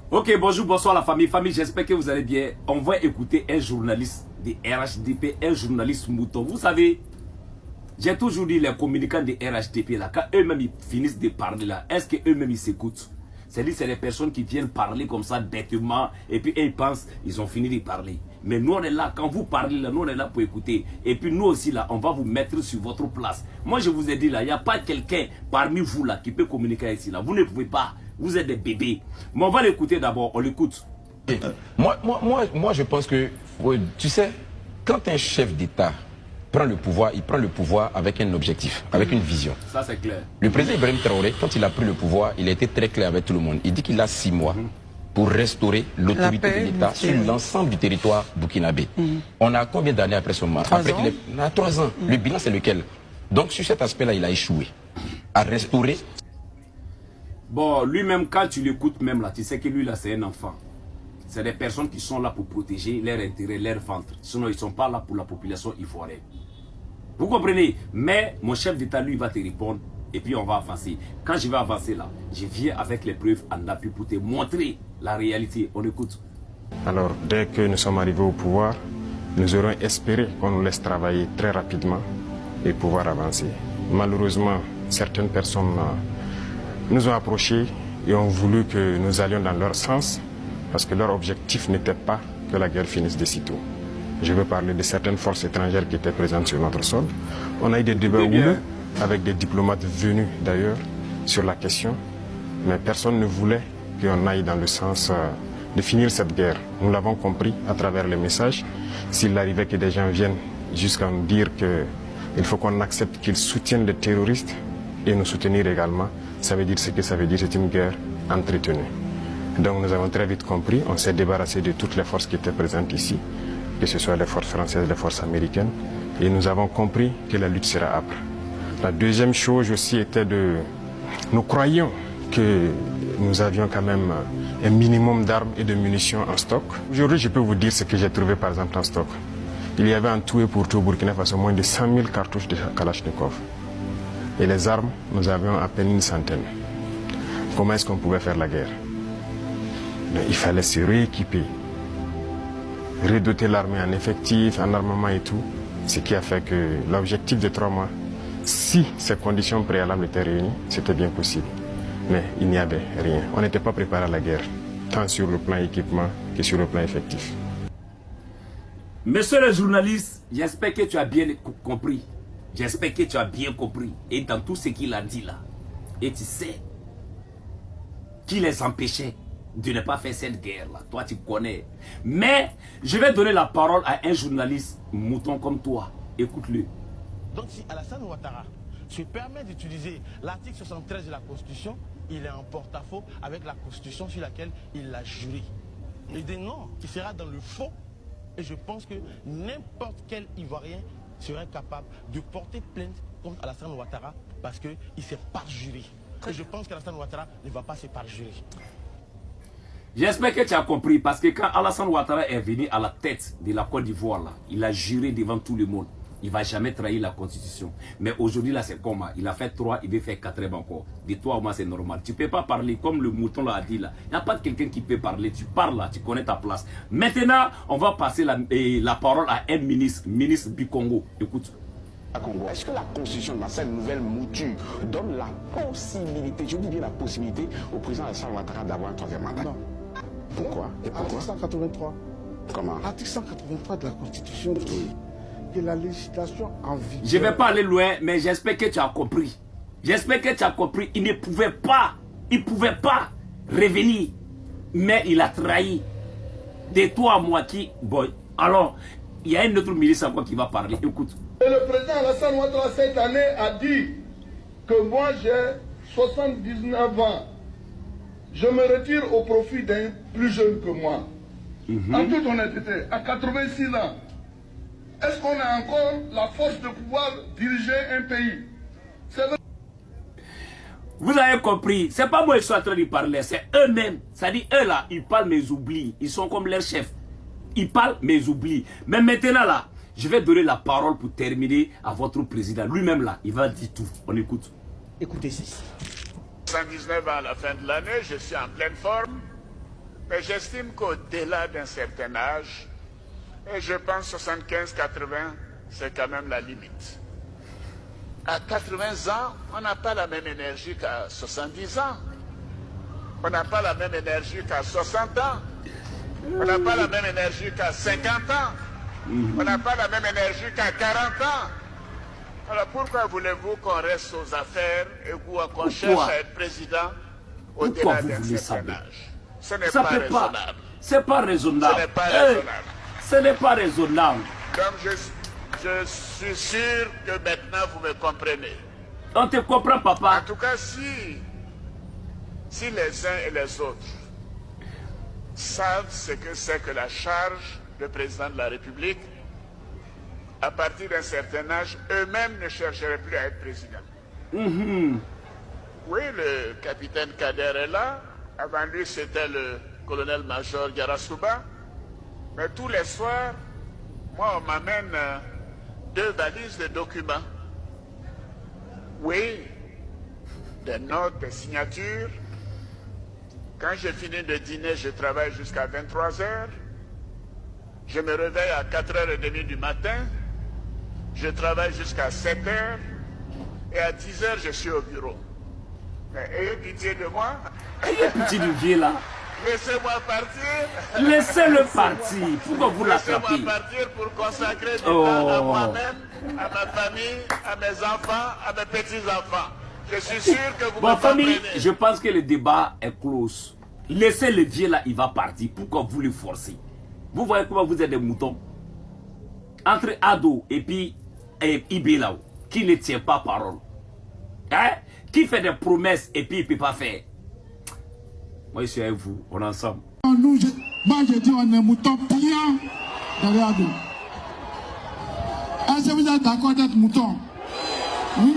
Ok, bonjour, bonsoir la famille. Famille, j'espère que vous allez bien. On va écouter un journaliste de RHDP, un journaliste mouton. Vous savez, j'ai toujours dit les communicants de RHDP là, quand eux-mêmes ils finissent de parler là, est-ce qu'eux-mêmes ils s'écoutent? C'est-à-dire c'est les personnes qui viennent parler comme ça bêtement et puis ils pensent ils ont fini de parler. Mais nous on est là, quand vous parlez là, nous on est là pour écouter. Et puis nous aussi là, on va vous mettre sur votre place. Moi je vous ai dit là, il n'y a pas quelqu'un parmi vous là qui peut communiquer ici là. Vous ne pouvez pas, vous êtes des bébés. Mais on va l'écouter d'abord, on l'écoute. Moi, je pense que, tu sais, quand un chef d'État prend le pouvoir, il prend le pouvoir avec un objectif, avec une vision. Ça c'est clair. Le président Ibrahim Traoré, quand il a pris le pouvoir, il a été très clair avec tout le monde. Il dit qu'il a 6 mois pour restaurer l'autorité de l'État sur l'ensemble du territoire burkinabé. On a combien d'années après ce moment? On a 3 ans. Le bilan, c'est lequel? Donc, sur cet aspect-là, il a échoué à restaurer. Bon, lui-même, quand tu l'écoutes même là, tu sais que lui là, c'est un enfant. C'est des personnes qui sont là pour protéger leur intérêt, leur ventre. Sinon, ils ne sont pas là pour la population ivoirienne. Vous comprenez? Mais mon chef d'État, lui, va te répondre. Et puis, on va avancer. Quand je vais avancer là, je viens avec les preuves en appui pour te montrer la réalité. On écoute. Alors, dès que nous sommes arrivés au pouvoir, nous aurons espéré qu'on nous laisse travailler très rapidement et pouvoir avancer. Malheureusement, certaines personnes nous ont approchés et ont voulu que nous allions dans leur sens parce que leur objectif n'était pas que la guerre finisse de sitôt. Je veux parler de certaines forces étrangères qui étaient présentes sur notre sol. On a eu des débats houleux avec des diplomates venus d'ailleurs sur la question, mais personne ne voulait qu'on aille dans le sens de finir cette guerre. Nous l'avons compris à travers les messages. S'il arrivait que des gens viennent jusqu'à nous dire qu'il faut qu'on accepte qu'ils soutiennent les terroristes et nous soutenir également, ça veut dire ce que ça veut dire, c'est une guerre entretenue. Donc nous avons très vite compris, on s'est débarrassé de toutes les forces qui étaient présentes ici, que ce soit les forces françaises, les forces américaines, et nous avons compris que la lutte sera âpre. La deuxième chose aussi était de... Nous croyions que nous avions quand même un minimum d'armes et de munitions en stock. Aujourd'hui, je peux vous dire ce que j'ai trouvé par exemple en stock. Il y avait en tout et pour tout au Burkina Faso moins de 100 000 cartouches de Kalachnikov. Et les armes, nous avions à peine une centaine. Comment est-ce qu'on pouvait faire la guerre? Mais il fallait se rééquiper, redoter l'armée en effectifs, en armement et tout. Ce qui a fait que l'objectif de 3 mois, si ces conditions préalables étaient réunies, c'était bien possible. Mais il n'y avait rien. On n'était pas préparé à la guerre, tant sur le plan équipement que sur le plan effectif. Monsieur le journaliste, j'espère que tu as bien compris. J'espère que tu as bien compris. Et dans tout ce qu'il a dit là, et tu sais qui les empêchait de ne pas faire cette guerre là. Toi tu connais. Mais je vais donner la parole à un journaliste mouton comme toi. Écoute-le. Donc si Alassane Ouattara se permet d'utiliser l'article 73 de la Constitution, il est en porte-à-faux avec la Constitution sur laquelle il a juré. Il dit non, il sera dans le faux. Et je pense que n'importe quel Ivoirien serait capable de porter plainte contre Alassane Ouattara parce qu'il s'est parjuré. Et je pense qu'Alassane Ouattara ne va pas se parjurer. J'espère que tu as compris parce que quand Alassane Ouattara est venu à la tête de la Côte d'Ivoire là, il a juré devant tout le monde. Il ne va jamais trahir la constitution. Mais aujourd'hui là c'est comment? Il a fait 3, il veut faire 4 encore. De toi au moins c'est normal. Tu ne peux pas parler comme le mouton l'a dit là. Il n'y a pas quelqu'un qui peut parler. Tu parles là, tu connais ta place. Maintenant, on va passer la parole à un ministre du Congo. Écoute. Est-ce que la constitution dans cette nouvelle mouture donne la possibilité, je dis bien la possibilité, au président Alassane Ouattara d'avoir un 3e mandat? Non. Pourquoi? Et pourquoi? Article 183. Comment? Article 183 de la Constitution dit que la législation en vigueur... Je ne vais pas aller loin, mais j'espère que tu as compris. J'espère que tu as compris. Il ne pouvait pas revenir. Mais il a trahi. De toi à moi qui... Bon, alors, il y a un autre ministre encore qui va parler. Écoute. Et le président Alassane Ouattara cette année a dit que moi j'ai 79 ans. Je me retire au profit d'un plus jeune que moi. En toute honnêteté, à 86 ans, est-ce qu'on a encore la force de pouvoir diriger un pays? Vous avez compris, c'est pas moi qui suis en train de parler, c'est eux-mêmes. C'est-à-dire, eux là, ils parlent mais ils oublient. Ils sont comme leur chef. Ils parlent mais ils oublient. Mais maintenant là, je vais donner la parole pour terminer à votre président. Lui-même là, il va dire tout. On écoute. Écoutez ceci. 119 ans à la fin de l'année, je suis en pleine forme. Mais j'estime qu'au-delà d'un certain âge, et je pense 75-80, c'est quand même la limite. À 80 ans, on n'a pas la même énergie qu'à 70 ans. On n'a pas la même énergie qu'à 60 ans. On n'a pas la même énergie qu'à 50 ans. On n'a pas la même énergie qu'à 40 ans. Alors pourquoi voulez-vous qu'on reste aux affaires et qu'on cherche à être président au-delà d'un certain âge? Ce n'est pas raisonnable. C'est pas raisonnable. Ce n'est pas raisonnable. Ce n'est pas raisonnable. Donc je suis sûr que maintenant vous me comprenez. On te comprend, papa. En tout cas, si les uns et les autres savent ce que c'est que la charge de président de la République, à partir d'un certain âge, eux-mêmes ne chercheraient plus à être président. Oui, le capitaine Kader est là. Avant lui, c'était le colonel-major Yarasuba. Mais tous les soirs, moi, on m'amène 2 valises de documents. Oui, des notes, des signatures. Quand j'ai fini de dîner, je travaille jusqu'à 23 h. Je me réveille à 4h30 du matin. Je travaille jusqu'à 7 h. Et à 10 h, je suis au bureau. Mais ayez pitié de moi. Ayez pitié du vieux là. Laissez-moi partir. Laissez-le partir. Pourquoi vous l'attrapez? Laissez-moi partir pour consacrer du temps à moi-même, à ma famille, à mes enfants, à mes petits-enfants. Je suis sûr que vous me famille, comprenez. je pense que le débat est clos. Laissez le vieux là, il va partir. Pourquoi vous le forcez? Vous voyez comment vous êtes des moutons. Entre Ado et puis Ibé là, qui ne tient pas parole. Hein? Qui fait des promesses et puis il ne peut pas faire. Moi je suis avec vous, on est ensemble. Nous, moi je dis on est mouton bien derrière Ado. Est-ce que vous êtes d'accord d'être mouton? Oui.